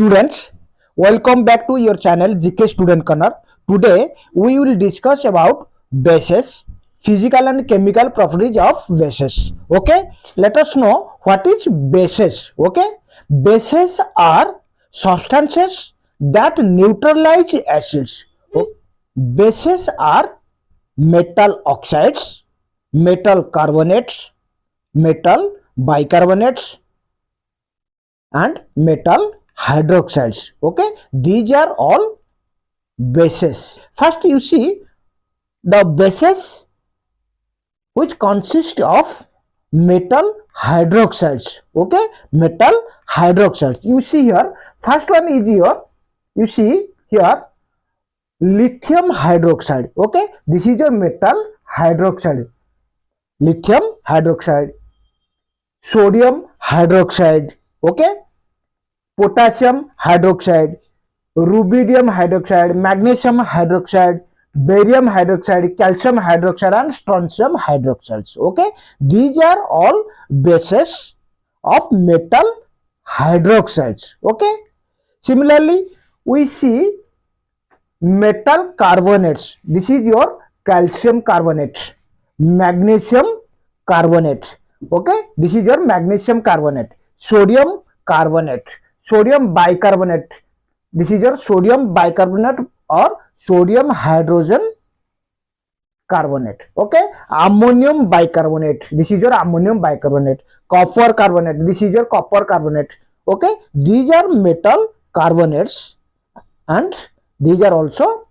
Students, welcome back to your channel GK Student Corner. Today we will discuss about bases, physical and chemical properties of bases. Okay, let us know what is bases. Okay, bases are substances that neutralize acids. Bases are metal oxides, metal carbonates, metal bicarbonates, and metal hydroxides. Okay, these are all bases. First you see the bases which consist of metal hydroxides. Okay, metal hydroxides, you see here. First one is here, you see here, lithium hydroxide. Okay, this is your metal hydroxide, lithium hydroxide, sodium hydroxide, okay, potassium hydroxide, rubidium hydroxide, magnesium hydroxide, barium hydroxide, calcium hydroxide, and strontium hydroxides. Okay, these are all bases of metal hydroxides. Okay, similarly we see metal carbonates. This is your calcium carbonate, magnesium carbonate. Okay, this is your magnesium carbonate, sodium carbonate, sodium bicarbonate. This is your sodium bicarbonate or sodium hydrogen carbonate. Okay, ammonium bicarbonate. This is your ammonium bicarbonate, copper carbonate. This is your copper carbonate. Okay, these are metal carbonates and these are also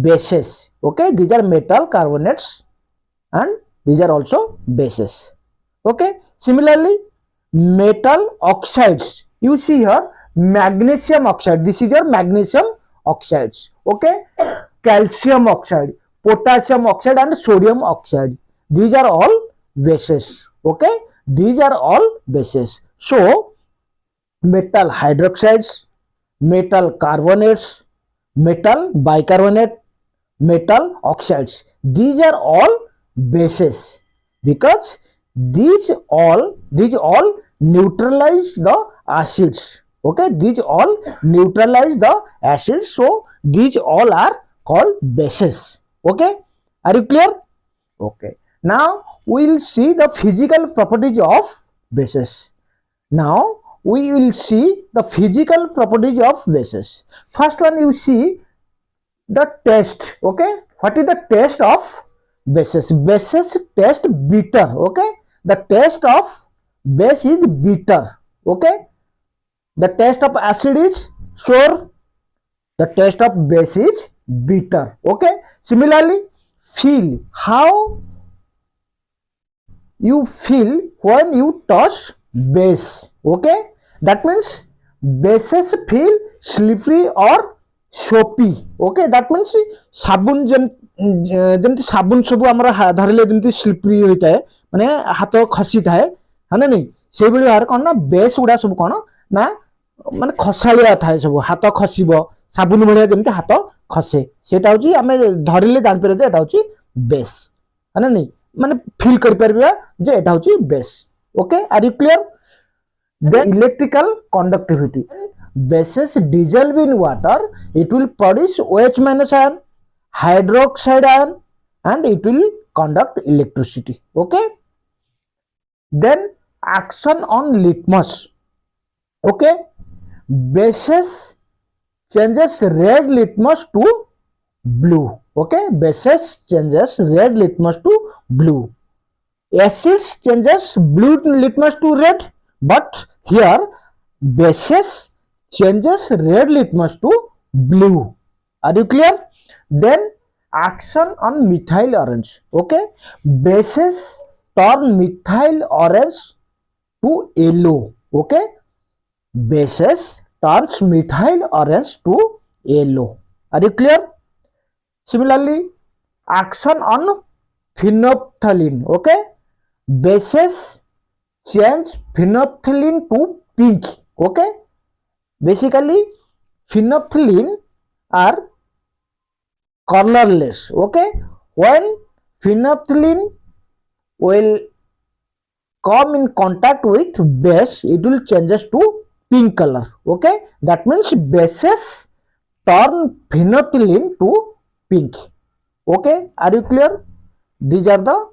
bases. Okay, these are metal carbonates and these are also bases. Okay, similarly metal oxides, you see here, magnesium oxide. This is your magnesium oxides. Okay, calcium oxide, potassium oxide, and sodium oxide. These are all bases. Okay, these are all bases. So metal hydroxides, metal carbonates, metal bicarbonate, metal oxides, these are all bases because these all neutralize the acids. Okay, these all neutralize the acids, so these all are called bases. Okay, are you clear? Okay, now we will see the physical properties of bases. Now we will see the physical properties of bases. First one, you see the taste. Okay, what is the taste of bases? Bases taste bitter. Okay, the taste of base is bitter. Okay, the taste of acid is sour, the taste of base is bitter. Okay, similarly feel, how you feel when you touch base. Okay, that means bases feel slippery or soapy. Okay, that means sabun जेमती साबुन सब आमर धरले जेमती slippery होता है माने हाथ खसी थाए है ना नहीं से बेले यार कोन ना बेस गुडा सब कोन ना माने खसालिया थाए सब हाथ खसीबो साबुन भलिया जेमती हाथ खसे सेटा होची हमें धरले जान पेरे जे एटा होची बेस है ना नहीं माने फील कर परबा जे एटा होची base. Okay, are you clear? Then electrical conductivity. Bases dissolve in water, it will produce OH minus ion, hydroxide ion, and it will conduct electricity. Okay. Then action on litmus. Okay. Bases changes red litmus to blue. Okay. Bases changes red litmus to blue. Acids changes blue litmus to red, but here bases changes red litmus to blue. Are you clear? Then action on methyl orange. Okay, bases turn methyl orange to yellow. Okay, bases turns methyl orange to yellow. Are you clear? Similarly, action on phenolphthalein. Okay, bases change phenolphthalein to pink. Okay, basically phenolphthalein are colorless. Okay, when phenolphthalein will come in contact with base, it will changes to pink color. Okay, that means bases turn phenolphthalein to pink. Okay, are you clear? These are the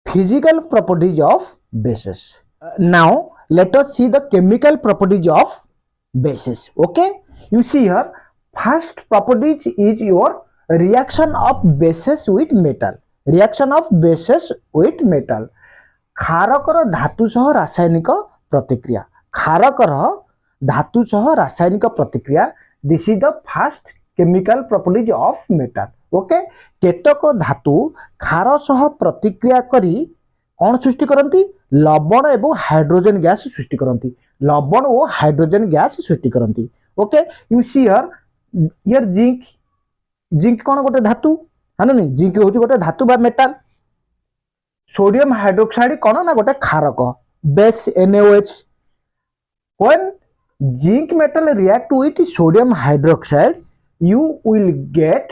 physical properties of bases. Now let us see the chemical properties of bases. Okay, you see here, first properties is your reaction of bases with metal. Reaction of bases with metal. क्षारकर धातु सह रासायनिक प्रतिक्रिया. क्षारकर धातु सह रासायनिक प्रतिक्रिया. This is the first chemical properties of metal. Okay, केतक धातु क्षार सह प्रतिक्रिया करी कौन सृष्टि करती? लवण एवं हाइड्रोजन गैस सृष्टि करती. लवण और हाइड्रोजन गैस सृष्टि करती. Okay, you see here zinc. Zinc कौन गोटे धातु है ना? नहीं, जिंक हूँ गोटे धातु बा मेटाल. सोडियम हाइड्रोक्साइड कौन ना गोटे क्षारक base NaOH. When zinc metal react with sodium hydroxide, you will get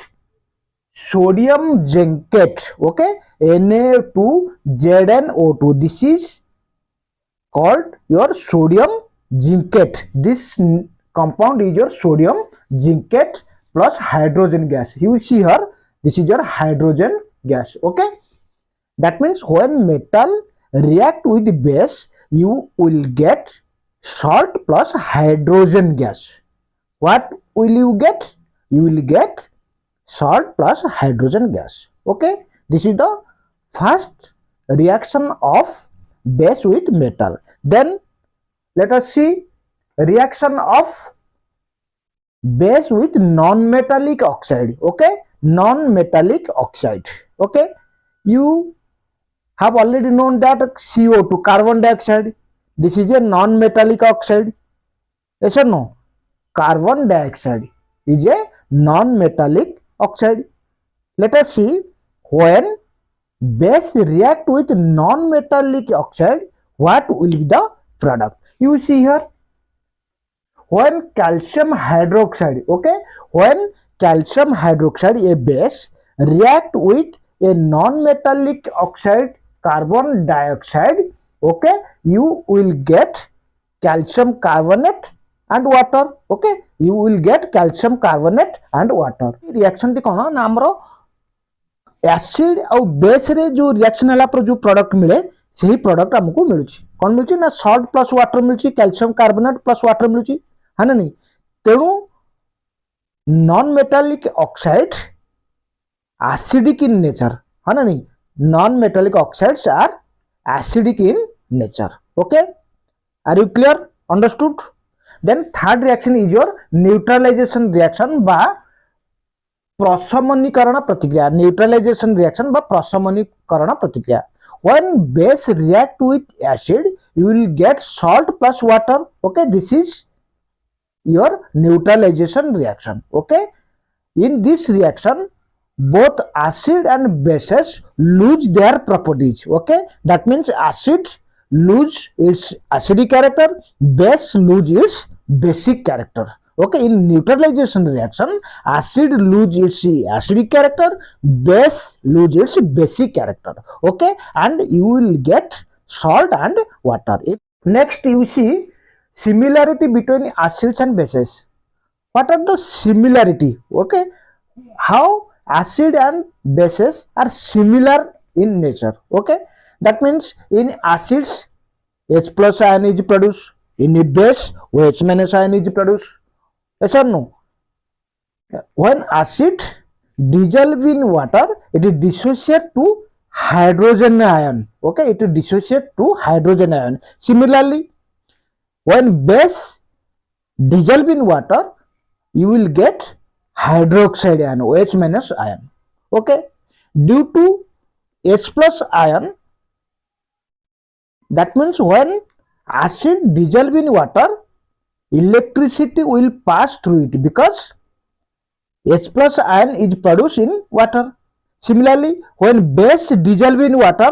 sodium zincate. Okay, Na2ZnO2. This is called your sodium zincate. This compound is your sodium zincate plus hydrogen gas. You see here, this is your hydrogen gas. Okay, that means when metal react with base, you will get salt plus hydrogen gas. What will you get? You will get salt plus hydrogen gas. Okay, this is the first reaction of base with metal. Then let us see reaction of base with non-metallic oxide. Okay, non-metallic oxide. Okay, you have already known that CO2, carbon dioxide, this is a non-metallic oxide. Yes or no? Carbon dioxide is a non-metallic oxide. Let us see when base react with non-metallic oxide, what will be the product. You see here, when calcium hydroxide, okay, when calcium hydroxide, a base, react with a non-metallic oxide carbon dioxide, okay, you will get calcium carbonate and water. Okay, you will get calcium carbonate and water. Reaction T कौन ना हमरो acid और base रे जो reaction हला पर जो product मिले सही प्रोडक्ट हमको मिलुची. कौन मिलुची ना सॉल्ट प्लस वाटर मिलुची, कैल्शियम कार्बोनेट प्लस वाटर मिलुची, है ना? नहीं, तेणु non metallic oxide acidic in nature, है ना? नहीं, non-metallic oxides are acidic in nature. Okay, are you clear? Understood? Then third reaction is your neutralization reaction by प्रशमनीकरण प्रतिक्रिया. Neutralization reaction by प्रशमनीकरण प्रतिक्रिया. When base react with acid, you will get salt plus water. Okay, this is your neutralization reaction. Okay, in this reaction both acid and bases lose their properties. Okay, that means acid lose its acidic character, base lose its basic character. Okay, in neutralization reaction, acid lose its acidic character, base lose its basic character. Okay, and you will get salt and water. Next, you see similarity between acids and bases. What are the similarity? Okay, how acid and bases are similar in nature. Okay, that means in acids H plus ion is produced, in a base OH minus ion is produced. Yes or no? When acid dissolve in water, it is dissociate to hydrogen ion. Okay, it is dissociate to hydrogen ion. Similarly, when base dissolve in water, you will get hydroxide ion, OH minus ion. Okay, due to H plus ion, that means when acid dissolve in water, electricity will pass through it because H plus ion is produced in water. Similarly, when base dissolve in water,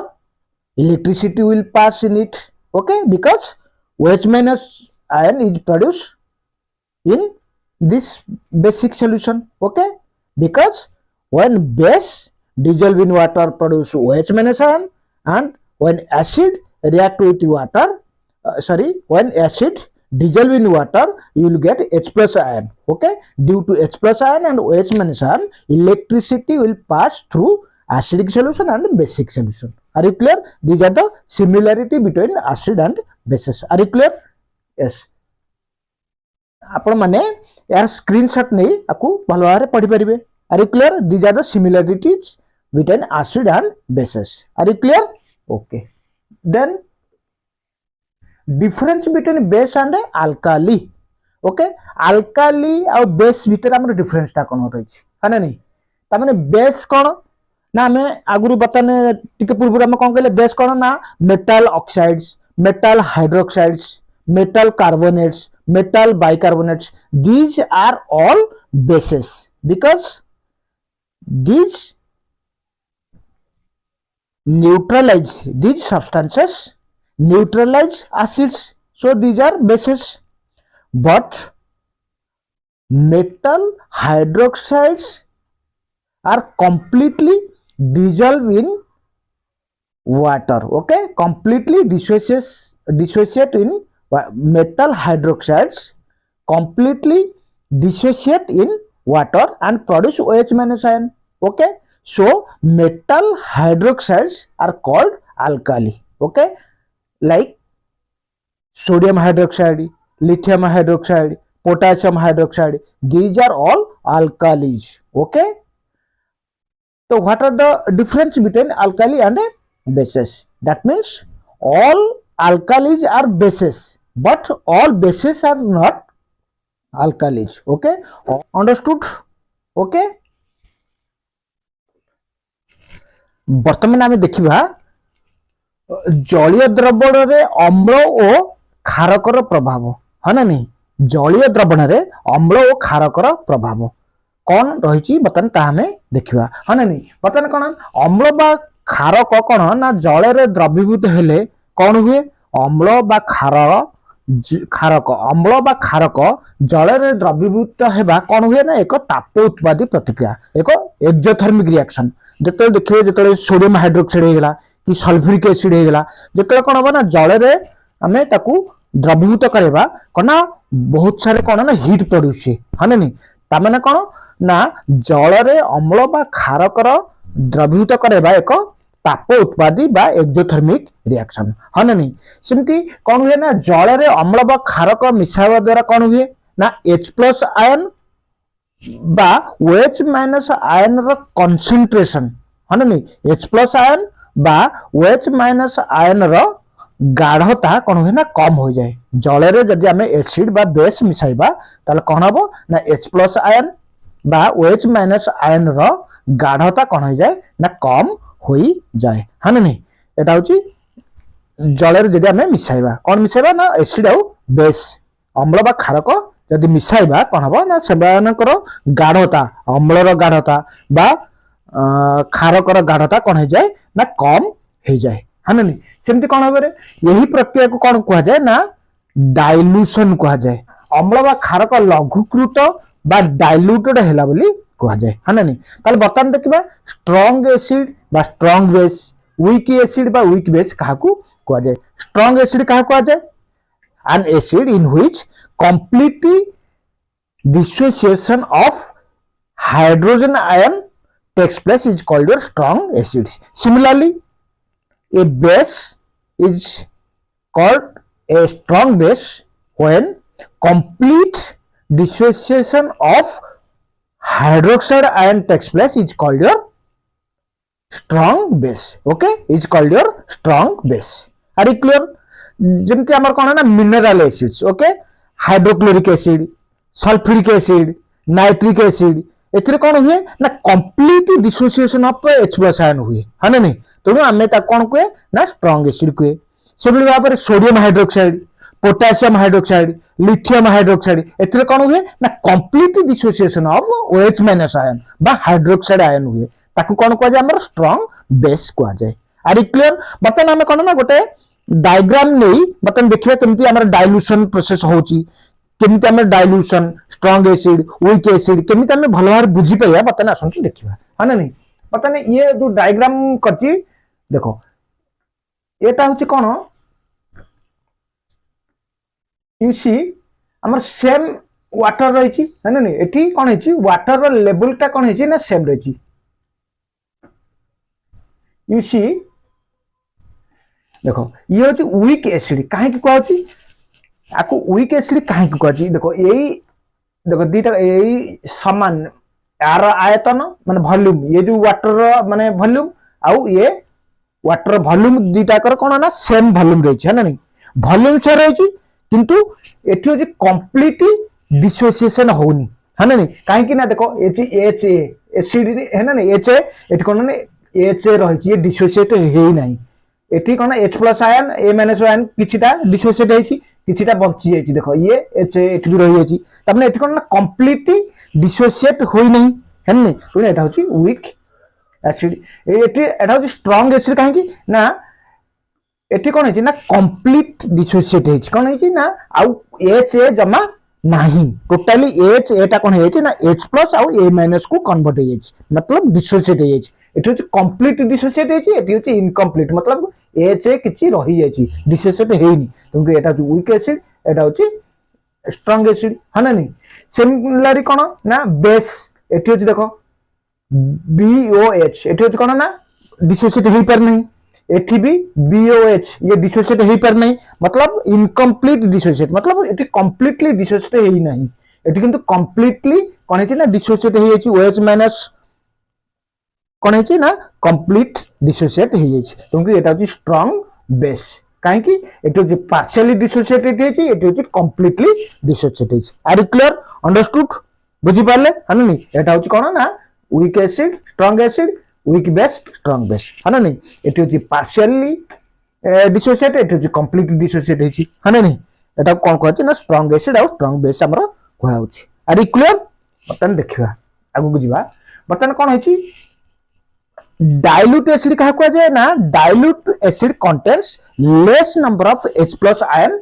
electricity will pass in it. Okay, because OH minus ion is produced in this basic solution. Okay, because when base dissolve in water produce OH minus ion, and when acid react with water, when acid dissolve in water, you will get H plus ion. Okay, due to H plus ion and OH minus ion, electricity will pass through acidic solution and basic solution. Are you clear? These are the similarity between acid and bases. Are you clear? Yes. आपण माने यार screenshot नहीं आपको भल भाव पढ़ी पारे. Are you clear? These are the similarities between acid and bases. Are you clear? Okay. Then difference between base and alkali. Okay, alkali और बेस भीतर हमर डिफरेंस ता कोन रही है ना? नहीं ता माने बेस कोन ना हमें आगुरु बताने टिके पूर्व हम कोन कहले बेस कोन ना metal oxides, metal hydroxides, metal carbonates, metal bicarbonates. These are all bases because these neutralize, these substances neutralize acids, so these are bases. But metal hydroxides are completely dissolved in water. Okay, completely dissociate in metal hydroxides completely dissociate in water and produce OH minus ion. Okay, so metal hydroxides are called alkali. Okay, like sodium hydroxide, lithium hydroxide, potassium hydroxide, these are all alkalis. Okay, so what are the difference between alkali and bases? That means all alkalis are bases, but all bases are not alkalis. Okay, understood? Okay, बर्तमान आम देखा जलीय द्रवण रे अम्ल और क्षारकर प्रभाव है ना? नहीं, जलीय द्रवण रे अम्ल और क्षारकर प्रभाव कौन रही बर्तमान ता हमें देखा है ना? नहीं, बर्तमान कौन अम्ल बा क्षारक कौन ना जल रे द्रवीभूत हेले कौन हुए? अम्ल बा क्षारक अम्ल बा क्षारक जल रे द्रवीभूत हेबा कौन हुए ना? एक ताप उत्पादी प्रतिक्रिया, एक एक्सोथर्मिक रिएक्शन. जेते देखिए जेते सोडियम हाइड्रोक्साइड हेगला कि सल्फ्यूरिक एसिड हेगला जेते कौन हम ना जल रे आमे ताकू द्रवीभूत करबा कना बहुत सारे कौन ना हीट प्रोड्यूस है ना? नहीं, ता माने कौन ना जल रे अम्ल बा क्षारकर द्रवीभूत करबा एक ताप उत्पादी बा एक्सोथर्मिक रिएक्शन है ना? नहीं, सेमती कौन हुए ना जल रे अम्ल बा क्षारक मिसावा द्वारा कौन हुए ना H प्लस आयन बा OH माइनस आयन रो कंसंट्रेशन है ना? नहीं, H प्लस आयन बा OH माइनस आयन रो गाढ़ता कौन हुए ना कम हो जाए. जल रे जदि आमे एसिड बा बेस मिसाइबा ताले कौन हबो ना H प्लस आयन बा OH माइनस आयन रो गाढ़ता कौन हो जाए ना कम हो जाए है ना? नहीं, एटा होची जल रे जदि आमे मिसाइबा कौन मिसाइबा ना एसिड आउ बेस अम्ल बा क्षारक जदि मिसाइबा कौन हबो ना सेबानकर गाढ़ता अम्लर गाढ़ता बा क्षारकर गाढ़ता कौन हो जाए ना कम हो जाए है ना? नहीं, सेमती कौन हबरे यही प्रक्रिया को कौन कहा जाए ना डाइल्यूशन कहा जाए. अम्ल बा क्षारक लघुकृत बा डाइल्यूटेड हैला बोली कहा जाए है ना? नहीं, ताले बर्तमान देखिबा स्ट्रांग एसिड बा स्ट्रांग बेस, वीक एसिड बा वीक बेस काहाकू कहा जाए. स्ट्रांग एसिड काहा कहा जाए? an acid in which completely dissociation of hydrogen ion takes place is called your strong acids. Similarly, a base is called a strong base when complete dissociation of hydroxide ion takes place is called your strong base. Okay, is called your strong base. Are you clear? जमती आमर कौन है ना mineral acids. Okay, hydrochloric acid, sulphuric acid, nitric acid एथिरे कौन हुए ना complete dissociation of H plus ion हुए है ना? नहीं, तेणु आमे ता कौन कहे ना स्ट्रांग एसिड कहे. से भाव में sodium hydroxide, potassium hydroxide, lithium hydroxide एथिरे कौन हुए ना complete dissociation of OH minus ion बा हाइड्रोक्साइड आयन हुए ताकू कौन कह जाए हमर स्ट्रांग बेस कह जाए. Are you clear? बर्तमान आमे कौन ना गोटे डायग्राम नहीं बर्तमान देखिए केमती हमर डाइल्यूशन प्रोसेस होची, केमती हमर dilution strong acid weak acid केमती हमें भल भाव बुझी पाइबा. बर्तमान आसंतु देखिबा है ना? नहीं, बर्तमान ये जो डायग्राम करची देखो एटा होची कोन यू सी हमर सेम वाटर रही है ना एठी कौन है वाटर लेवल टा कौन है ना सेम रही यू सी देखो ये हूँ वीक एसिड कहीं कहूँ आपको वीक एसिड कहीं कहूँ देखो यही देखो दीटा यही समान यार आयतन माने वॉल्यूम ये जो वाटर माने वॉल्यूम आउ ये वाटर वॉल्यूम दीटा कर कौन ना सेम वॉल्यूम रही है ना नहीं वॉल्यूम से रही किंतु एठी होची कंप्लीट डिसोसिएशन होनी है ना नहीं कहीं ना देखो एच ए एसिड है ना नहीं एच ए एठी कौन ना एच ए रही ये डिसोसिएट हे नहीं एठी कौन H plus ion A minus ion किछिटा डिसोसिएट हेछि किछिटा बंची जाइछि देखो ये एच ए एठी भी रही जाइछि तबने एठी कौन ना कंप्लीट डिसोसिएट होई नहीं है ना तो एटा होछि वीक एसिड एठी एटा होछि स्ट्रांग एसिड काहे कि ना एठी कौन है ना कंप्लीट डिसोसिएट है कौन है ना आउ एच ए जमा नहीं टोटली एच एटा कौन है ना एच प्लस आउ ए माइनस को कन्वर्ट है मतलब डिसोसिएट है एठी होछि कंप्लीट डिसोसिएट है एठी होछि इनकम्प्लीट मतलब एच ए किछि रही जाइछि डिसोसिएट हेइनी तुमको एटा होछि वीक एसिड एटा होछि स्ट्रांग एसिड है ना नहीं सिमिलरली कौन ना बेस एठी होछि देखो BOH एठी होछि कौन ना डिसोसिएट हेइ पर नहीं एठी भी BOH ये डिसोसिएट हेइ पर नहीं मतलब इनकम्प्लीट डिसोसिएट मतलब एठी कंप्लीटली डिसोसिएट हेइ नहीं एठी किंतु कंप्लीटली कोन हेछि ना डिसोसिएट हेइ अछि OH माइनस कोन हेछि ना कंप्लीट डिसोसिएट हेइ अछि तुमको एटा होछि स्ट्रांग बेस काहे कि एठी होछि पार्शियली डिसोसिएटेड हेछि एठी होछि कंप्लीटली डिसोसिएटेड हेछि आर क्लियर अंडरस्टूड बुझी पाले है नहीं एटा होछि कोन ना weak acid strong acid weak base strong base है ना नहीं एटी होची पार्शियली डिसोसिएट एटी होची कंप्लीट डिसोसिएट हेची है ना नहीं एटा कोन कहछि ना स्ट्रांग एसिड और स्ट्रांग बेस हमर कहै होची आर क्लियर बतन देखिबा आगु को जिबा बतन कोन हेची डाइल्यूट एसिड कहा कहै जे ना dilute acid contains less number of H plus ion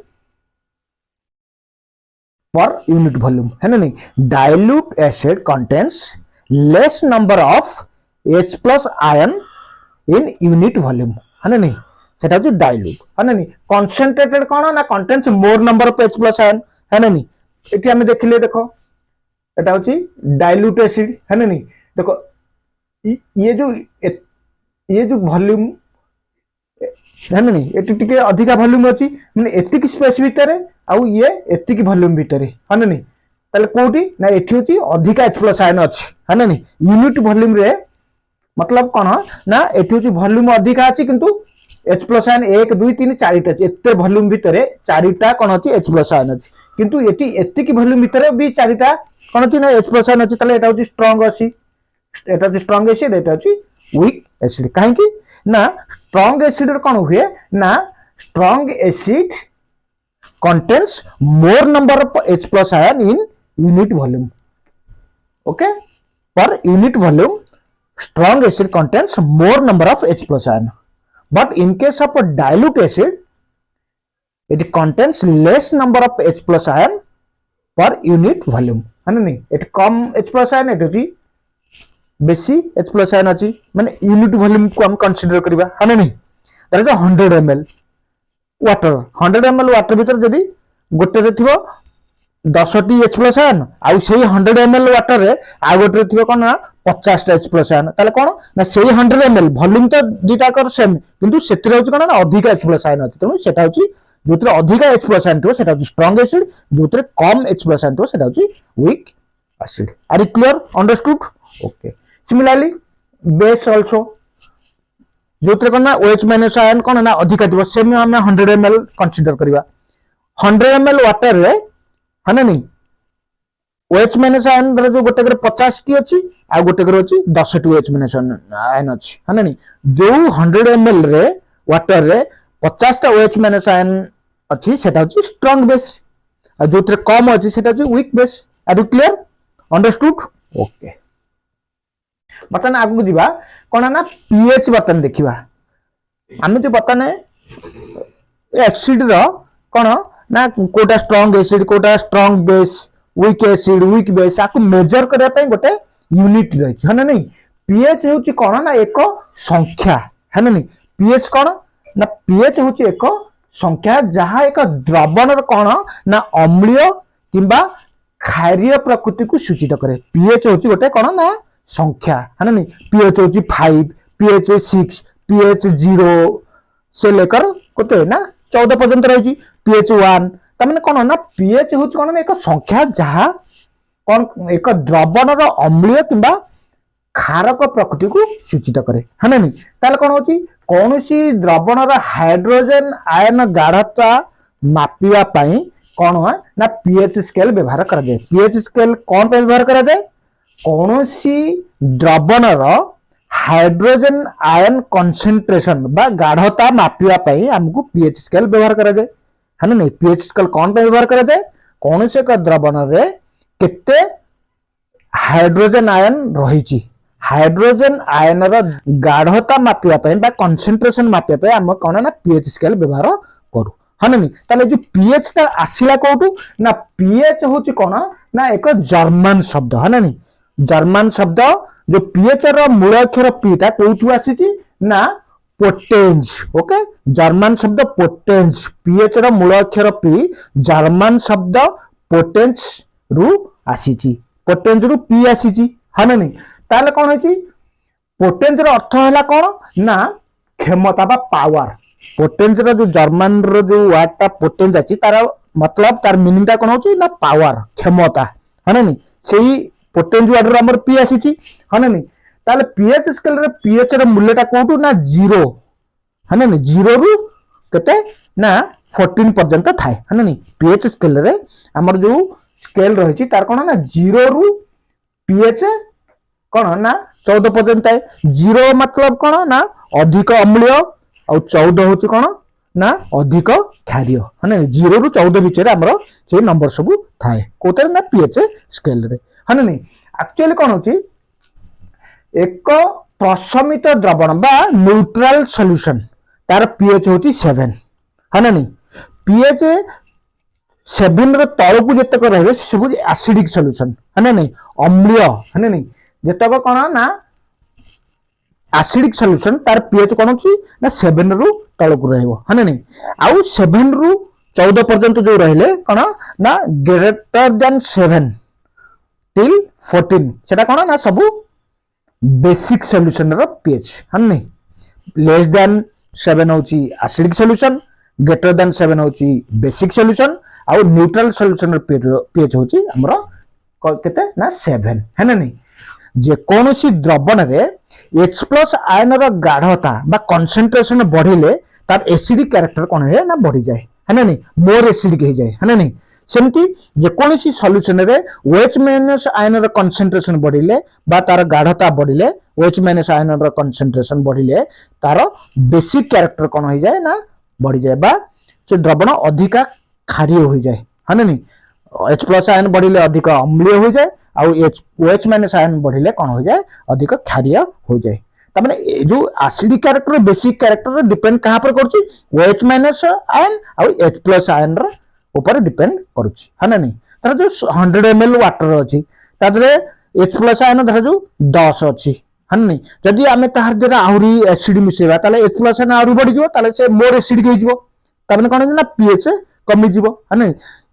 per unit volume है ना नहीं dilute acid contains less number of H plus ion in unit volume है ना नहीं सेटा जो डाइल्यूट है ना नहीं कंसंट्रेटेड कौन ना contains more number of H plus ion है ना नहीं एठी हमें देखिले देखो एटा होची डाइल्यूट एसिड है ना नहीं देखो ये जो वॉल्यूम है ना नहीं एटी टिके अधिका वॉल्यूम अछि माने एतिक स्पेस भीतर आउ ये एतिक वॉल्यूम भीतर है ना नहीं ताले कोठी ना एठी होची अधिका H प्लस आयन अछि है ना नहीं यूनिट वॉल्यूम रे मतलब कौन ना एठी होची वॉल्यूम अधिका अछि किंतु H प्लस आयन 1 2 3 4 टा एते वॉल्यूम भीतर 4 टा कोन अछि H प्लस आयन अछि किंतु एठी एतिक वॉल्यूम भीतर भी 4 टा कोन अछि ना H प्लस आयन अछि ताले एटा होची स्ट्रांग अछि एटा होची स्ट्रांग एसिड एटा होची वीक एसिड काहे कि ना स्ट्रांग एसिड रे कोन हुए ना strong acid contains more number of H plus ion in unit volume okay per unit volume strong acid contains more number of H plus ion but in case of a dilute acid it contains less number of H plus ion per unit volume है ना नहीं it come H plus ion it होची बेसी H plus ion अछि माने unit volume को हम consider करबा है ना नहीं that is 100 ml water 100 ml water भीतर जदी गोटे रे थिबो 10 टी H प्लस आयन आउ सेही 100 ml वाटर रे आ गोटे रे थिबो कोन ना 50 H प्लस आयन ताले कोन ना सेही 100 ml वॉल्यूम तो दीटा कर सेम किंतु सेतिर होची कोन ना अधिक H प्लस आयन अछि तनो सेटा होची जोतरे अधिक H प्लस आयन थिबो सेटा होची स्ट्रांग एसिड जोतरे कम H प्लस आयन थिबो सेटा होची weak acid are you clear understood okay similarly base also जोतरे कोन ना OH माइनस आयन कोन ना अधिक थिबो सेम हम 100 ml कंसीडर करबा 100 ml वाटर रे है ना नहीं OH माइनस आयन रे जो गोटे करे 50 टी अछि आ गोटे करे अछि 10 टी OH माइनस आयन अछि है ना नहीं जो 100 ml रे वाटर रे 50 टा OH माइनस आयन अछि सेटा अछि स्ट्रांग बेस आ जोतरे कम अछि सेटा अछि weak base are you clear understood okay बतन आगु दिबा कोन ना pH बतन देखिबा हम जो बतने एसिड रो कोन ना कोटा स्ट्रांग एसिड कोटा strong base weak acid weak base आको मेजर करया पई गोटे यूनिट रही है ना नहीं pH होची कोन ना एक संख्या है ना नहीं pH कोन ना pH होची एक संख्या जहाँ एक द्रवण कौन ना अम्लीय किंबा क्षारीय प्रकृति को सूचित करे। पीएच होची गोटे कौन ना संख्या है ना। पीएच होची 5, पीएच 6, पीएच 0 से लेकर कते ना 14 पर्यंत रही। पीएच 1 तमें कौन ना पीएच होची कौन ना एक संख्या जहाँ कौन एक द्रवण अम्लीय किंबा क्षारक प्रकृति को सूचित करे है ना। ताले कौन होची कौन सी द्रवण हाइड्रोजन आयन गाढ़ता मापिया पाई कौन है ना पीएच स्केल व्यवहार करा जाए। पीएच स्केल कौन पे व्यवहार करा जाए कौन सी द्रवण हाइड्रोजन आयन कंसंट्रेशन बा गाढ़ता मापिया पाई हमको पीएच स्केल व्यवहार करा जाए है ना। पीएच स्केल कौन पे व्यवहार करा जाए कौन से का द्रवण रे केते हाइड्रोजन आयन रही। हाइड्रोजन आयन गाढ़ता मापिया बा कंसंट्रेशन मापिया आम कौन ना पीएच स्केल व्यवहार करू है ना। ताले जो पीएच ता आसिला कोठू ना पीएच होची कौन ना एक जर्मन शब्द है ना। जर्मन शब्द जो पीएच रो मूल अक्षर पी ता कोठू आसीची ना पोटेंज। ओके जर्मन शब्द पोटेंज पीएच रो मूल अक्षर पी जर्मन शब्द पोटेंज रु आसीची। पोटेंज रु पी आसीची है ना। ताले कौन है पोटेंज रो अर्थ है कौन ना क्षमता बा पावर। पोटेंज रो जो जर्मन रो जो वर्ड टा पोटेंज अछि तार मतलब तार मीनिंग टा कौन होची ना पावर क्षमता है ना। सेही पोटेंज वर्ड रो हमर पी आसीची है ना। ताले पीएच स्केल रे पीएच रो मूल्य टा कोठू ना 0 है ना। 0 रु केते ना 14 पर्यंत थाए है ना। पीएच स्केल रे हमर जो स्केल रही तार कौन ना 0 रु पीएच कौन ना 14 पर्यंत है। 0 मतलब कौन ना अधिक अम्लीय और 14 होची कौन ना अधिक क्षारीय है ना। 0 रु 14 बीच आमर से नंबर सब थाए कोते ना पीएच स्केल रे है ना। एक्चुअली कौन होची एक प्रशमित द्रवण बा न्यूट्रल सॉल्यूशन तार पीएच होची 7 है ना। पीएच 7 रो तळकु जतक रहबे सब एसिडिक सॉल्यूशन है ना। अम्लीय है ना जतक कौन ना एसिडिक सॉल्यूशन तार पीएच कौन होची ना 7 रु तळकु रहबो है ना। आउ 7 रु 14 पर्यंत जो रहले कौन ना ग्रेटर देन 7 टिल 14 सेटा कौन ना सब बेसिक सॉल्यूशन रो पीएच है ना। लेस देन 7 होची एसिडिक सॉल्यूशन ग्रेटर देन 7 होची बेसिक सॉल्यूशन आउ न्यूट्रल सॉल्यूशन रो पीएच होची हमरो केते ना 7 है ना। जे कोनोसी द्रवण रे H+ आयन रो गाढ़ता बा कंसंट्रेशन बढ़िले तार एसिडिक कैरेक्टर कोन है ना बढ़ी जाए है ना। मोर एसिडिक हो जाए है ना। सेमती जे कोनोसी सॉल्यूशन रे OH- आयन रो कंसंट्रेशन बढ़िले बा तार गाढ़ता बढ़िले OH- आयन रो कंसंट्रेशन बढ़िले तार बेसिक कैरेक्टर कोन हो जाए ना बढ़ी जाए बा से द्रवण अधिक क्षारीय हो जाए है ना। H+ आयन बढ़िले अधिक अम्लीय हो जाए आउ OH- आयन बढ़िले कौन हो जाए अधिक क्षारीय हो जाए। तमाने जो acidic character basic character depend कहां पर करछि OH- आयन आउ H+ आयन रे ऊपर डिपेंड करछि है ना। तार जो 100 ml वाटर अछि तादरे H+ आयन धर जो 10 अछि है ना। जदि आमे तार जरा आउरी एसिड मिसेबा ताले H+ आयन आउरी बढ़ि जिवो ताले से मोर एसिडिक हो जिवो तमाने कोन ना पीएच कमी जिवो है ना।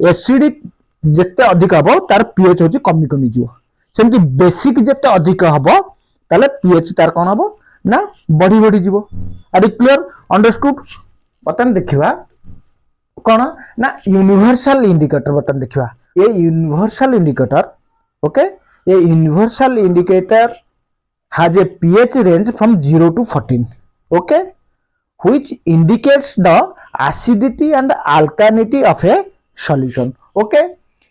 एसिडिक जेते अधिक हबो तार पीएच होची कमी कमी जिवो सेमती बेसिक जेते अधिक हबो ताले पीएच तार कोन हबो ना बढ़ी बढ़ी जिवो। Are clear understood. बतन देखिबा कोन ना यूनिवर्सल इंडिकेटर बतन देखिबा ये यूनिवर्सल इंडिकेटर ओके ये universal indicator has a pH range from 0 to 14 okay which indicates the acidity and alkalinity of a solution okay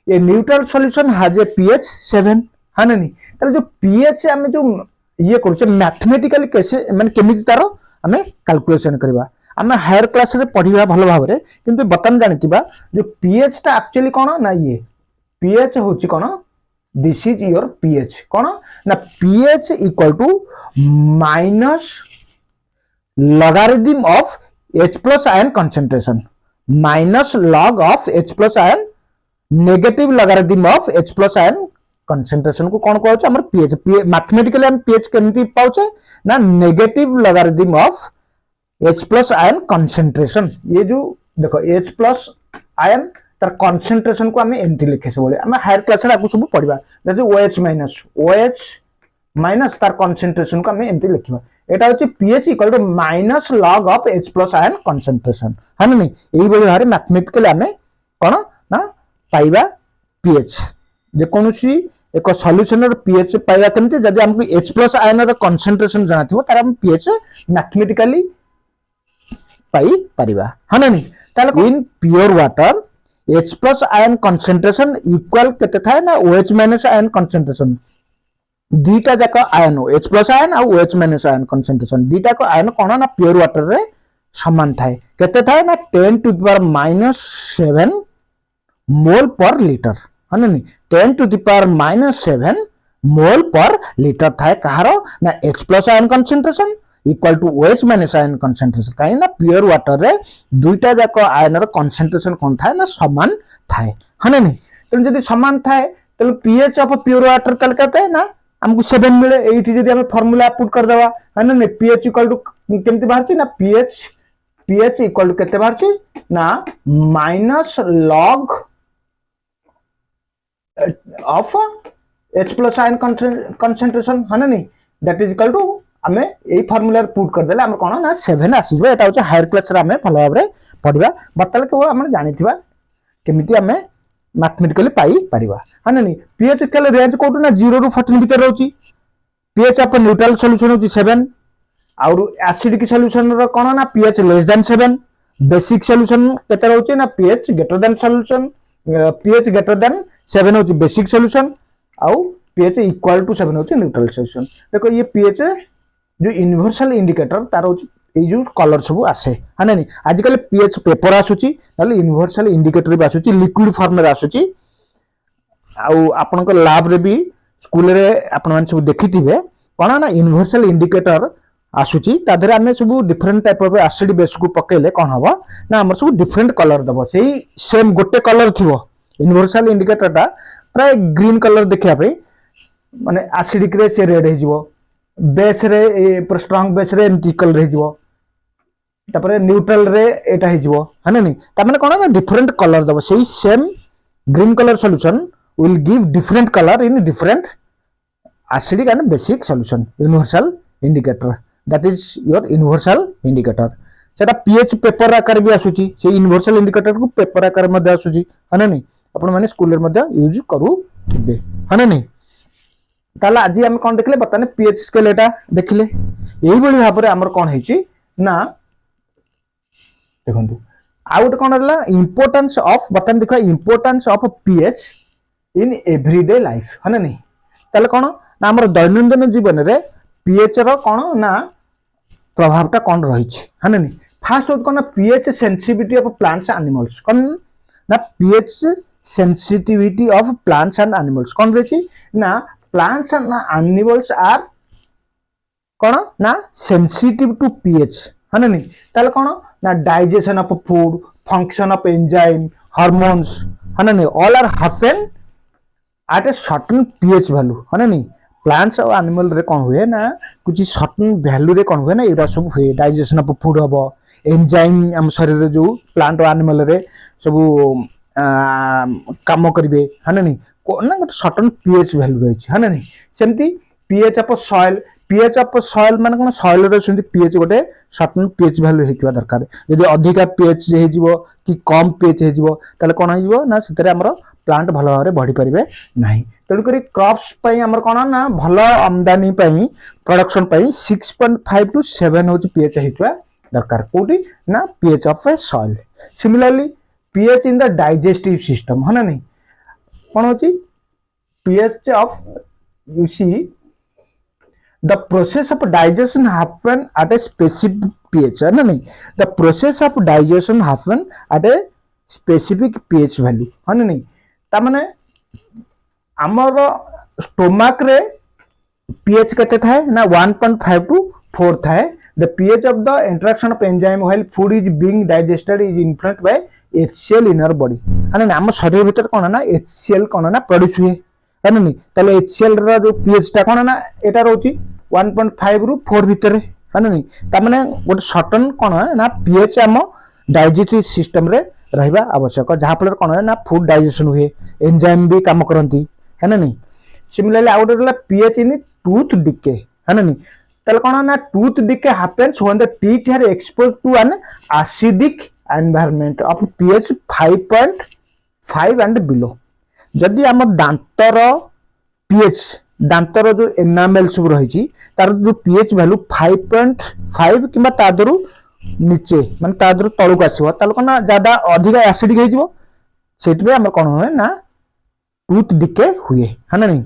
a neutral solution has a pH 7 है ना। ताले जो pH हमें जो ये करूचे मैथमेटिकली कैसे माने केमिति तारो हमें कैलकुलेशन करबा हमें हायर क्लास रे पढिबा भलो भाव रे किंतु बतन जानितिबा जो pH ता एक्चुअली कोन ना ये pH होची कोन दिस इज योर pH कोन ना pH equal to minus logarithm of H+ ion concentration minus log of H+ ion negative logarithm of H+ ion concentration को कौन कहउछ हमर pH मैथमेटिकली हम pH केमिति पाउछे ना negative logarithm of H+ ion concentration ये जो देखो H प्लस आयन तार कंसंट्रेशन को आम एमती लिखे सब आम हायर क्लास सब पढ़ा जैसे OH माइनस तार कंसंट्रेशन को आम एमती लिखा एटा होची pH equal to minus log of H plus ion concentration है ना नहीं यही भाव मैथमेटिकली आम कौन ना पाइबा pH जेकोसी एक सॉल्यूशन pH पाइबा केमती जदि हमको H प्लस आयन कंसंट्रेशन जाना थिबो तार हम pH मैथमेटिकली पाई परिबा है ना नहीं ताले in pure water H plus ion concentration equal केते थाए ना OH माइनस आयन कंसंट्रेशन दीटा जाक आयन H प्लस आयन और OH माइनस आयन कंसंट्रेशन दीटा को आयन कोन ना प्योर वाटर रे समान थाए केते थाए ना 10 टू द पावर -7 मोल पर लीटर है ना नहीं 10 टू द पावर -7 मोल पर लीटर थाए कहारो ना H plus ion concentration equal to OH minus ion concentration कहीं ना प्योर वाटर रे दुईटा जाक आयन र कंसंट्रेशन कोन थाए ना समान थाए है ना नहीं तो जदी समान थाए तो pH ऑफ प्योर वाटर तल कहते हैं ना हमको 7 मिले एठी जदी हम फार्मूला पुट कर देबा है ना नहीं pH इक्वल टू केमती बाहरची ना pH इक्वल टू केते बाहरची ना minus log of H plus ion concentration है ना नहीं दैट इज इक्वल टू आमे एई फार्मूला पुट कर देले हम कोन ना 7 आसीबो एटा होचे हायर क्लास रे आमे भलो भाबरे पढिबा बतले केवल हम जानिथिबा केमिति आमे मैथमेटिकली पाई परिबा है ना नहीं pH स्केल रेंज कोटू ना 0 रु 14 भीतर रहउची pH ऑफ न्यूट्रल सॉल्यूशन होची 7 और एसिडिक सॉल्यूशन रो कोन ना pH less than 7 basic solution केते रहउची ना pH greater than solution pH greater than 7 होची बेसिक सॉल्यूशन आउ pH इक्वल टू 7 होची न्यूट्रल सॉल्यूशन देखो ये pH जो यूनिवर्सल इंडिकेटर तार होची ए जो कलर सब आसे है ना नहीं आजिकल pH पेपर आसुची नले यूनिवर्सल इंडिकेटर भी आसुची लिक्विड फॉर्म रे आसुची आउ आपन को लैब रे भी स्कूल रे आपन मान सब देखिथिबे कोन ना यूनिवर्सल इंडिकेटर आसुची तादरे हमें सब different type of acid base को पकेले कोन हबो ना हमर सब डिफरेंट कलर दबो सेही सेम गोटे कलर थिबो यूनिवर्सल इंडिकेटर ता प्राय ग्रीन कलर देखिया पे माने एसिडिक रे से रेड हे जिवो बेस रे पर स्ट्रांग बेस रे एमती कलर हे जिवो तापरे न्यूट्रल रे एटा हे जिवो है ना नहीं ता माने कोन ना डिफरेंट कलर दबो सेही same green colour solution will give different colour in different acidic and basic solution universal indicator that is your universal indicator सेटा pH पेपर आकार भी आसुची से यूनिवर्सल इंडिकेटर को पेपर आकार मध्ये आसुची है ना नहीं आपण माने स्कूल रे मध्ये यूज करू थिबे है ना नहीं ताला आज हम कोन देखले बताने pH स्केल एटा देखले एही बळी भाबरे हमर कोन हेची ना देखंतु आउट कोन हला इंपोर्टेंस ऑफ बताने देखा importance of pH in everyday life है ना नहीं ताले कोन ना हमर दैनंदिन जीवन रे pH रो कोन ना प्रभावटा कोन रहिछि है ना नहीं फास्ट कोन ना pH sensitivity of plants animals कोन ना pH sensitivity of plants and animals कोन रहिछि ना plants and animals are कोन ना सेंसिटिव टू pH है ना नहीं ताले कोन ना digestion of food function of enzyme hormones है ना नहीं all are happen at a certain pH value है ना नहीं प्लांट्स और एनिमल रे कोन हुए ना कुछ सर्टेन वैल्यू रे कोन हुए ना एरा सब हुए डाइजेशन ऑफ फूड हबो एंजाइम हम शरीर रे जो प्लांट और एनिमल रे सब काम करिवे है ना नहीं ना गोटे सर्टेन pH वैल्यू रही है ना नहीं सेमती pH ऑफ सॉइल माने कोन सॉइल रे सेमती pH गोटे सर्टेन pH वैल्यू हेतिबा दरकार यदि अधिका pH हे जिवो कि कम pH हे जिवो ताले कोन हे जिवो ना सेतरे हमर प्लांट भलो भाबरे बढ़ी परिबे नाही तण करी क्रॉप्स पई हमर कोन ना भलो आमदानी पई प्रोडक्शन पई 6.5 टू 7 होची pH हेतिबा दरकार कोठी ना pH of A soil similarly pH in the digestive system है ना नहीं कौन होची pH of you see the process of digestion happen at a specific pH है ना नहीं the process of digestion happen at a specific pH value है ना नहीं ता माने हमर स्टोमक रे pH केते थाए ना 1.5 टू 4 थाए the pH of the interaction of enzyme while food is being digested is influenced by HCl in our body है ना हम शरीर भीतर कोन ना HCl कोन ना प्रोड्यूस हुए है ना नहीं ताले HCl रा जो pH ता कोन ना एटा रहउची 1.5 रु 4 भीतर है ना नहीं ता माने गोटे सर्टेन कोन ना pH हम डाइजेस्टिव सिस्टम रे रहिबा आवश्यक जहाँ फल कौन है ना फूड डाइजेशन हुए एंजाइम भी काम करती है ना नहीं सिमिलरली आउट रहा पीएच इन टूथ डिके है ना नहीं ताले कौन ना tooth decay happens when the teeth are exposed to an acidic environment of pH 5.5 and below जदि आम दांतर पीएच दांतर जो एनामेल सब रही तार जो पीएच वैल्यू 5.5 कि तादरू नीचे मान तादरू तलू आसो कौन ज्यादा अधिक एसिडिक होम कौन हुए ना टूथ डिके हुए है ना नहीं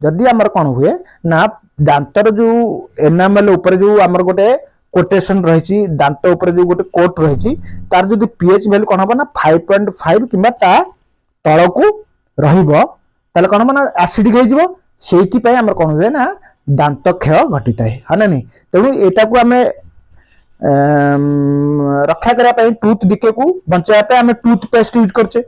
जदि आमर कौन हुए ना दांतर जो एनामेल ऊपर जो आमर गोटे कोटेशन रही दांत ऊपर जो गोटे कोट रही तार जो पीएच वैल्यू कौन हम ना 5.5 कि तल को रहा कौन हम ना एसिडिक हो कौन हुए ना दांत क्षय घटी थाए है ना नहीं तेणु यहाँ को आम रक्षा करने टूथ डिके को बचाई आम टूथपेस्ट यूज करचे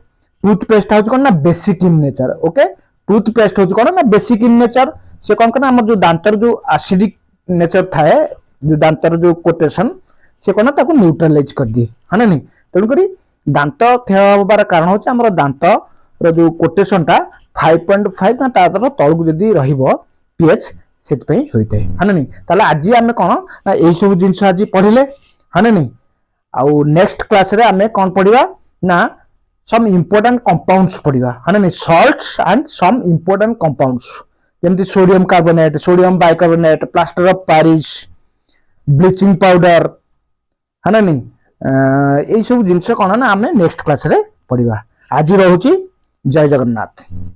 टूथपेस्ट हूँ कौन ना basic in nature okay toothpaste हूँ कौन ना बेसिक इन नेचर से कौन करना जो दांतर जो एसिडिक नेचर थाए जो दांतर जो कोटेशन से कौन ना न्यूट्रलाइज कर दिए है ना नहीं तेणुक दांत क्षय होबार कारण हूँ आम दांत जो कोटेशन टा 5.5 ना तार तल को जदि पीएच से होता है ना नहीं ताले आज आम कौन ना यही सब जिन आज पढ़ले है ना नहीं आउ नेक्स्ट क्लास रे आम कौन पढ़ा ना सम इम्पोर्टेंट कंपाउंड्स पढ़ा है ना नहीं salts and some important compounds जमती sodium carbonate sodium bicarbonate plaster of Paris bleaching powder है ना नहीं यही सब जिन कौन ना आम नेक्स्ट क्लास रे पढ़ा आज रोची जय जगन्नाथ।